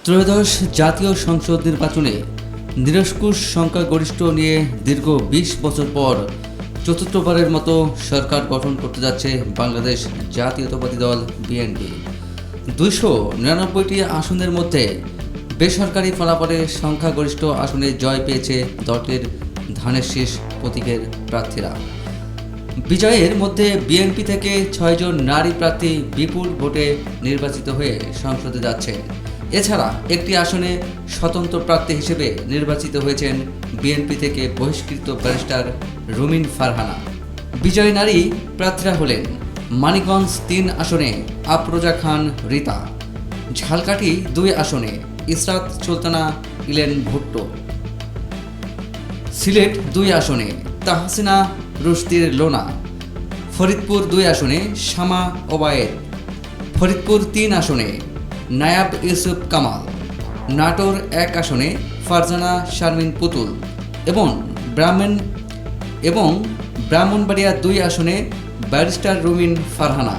ত্রয়োদশ জাতীয় সংসদ নির্বাচনে নিরঙ্কুশ সংখ্যাগরিষ্ঠ নিয়ে দীর্ঘ ২০ বছর পর চতুর্থবারের মতো সরকার গঠন করতে যাচ্ছে বাংলাদেশ জাতীয়তাবাদী দল বিএনপি। ২৯৯টি আসনের মধ্যে বেসরকারি ফলাফলে সংখ্যাগরিষ্ঠ আসনে জয় পেয়েছে দলটির ধানের শীষ প্রতীকের প্রার্থীরা। বিজয়ের মধ্যে বিএনপি থেকে ৬ জন নারী প্রার্থী বিপুল ভোটে নির্বাচিত হয়ে সংসদে যাচ্ছেন। এছাড়া একটি আসনে স্বতন্ত্র প্রার্থী হিসেবে নির্বাচিত হয়েছেন বিএনপি থেকে বহিষ্কৃত ব্যারিস্টার রুমিন ফারহানা। বিজয়ী নারী প্রার্থীরা হলেন মানিকগঞ্জ ৩ আসনে আফরোজা খান রিতা, ঝালকাঠি ২ আসনে ইসরাত সুলতানা ইলেন ভুট্টো, সিলেট ২ আসনে তাহসিনা রুশদির লোনা, ফরিদপুর ২ আসনে শামা ওবায়েদ, ফরিদপুর ৩ আসনে নায়াব ইউসুফ কামাল, নাটোর ১ আসনে ফারজানা শারমিন পুতুল এবং ব্রাহ্মণবাড়িয়া ২ আসনে ব্যারিস্টার রুমিন ফারহানা।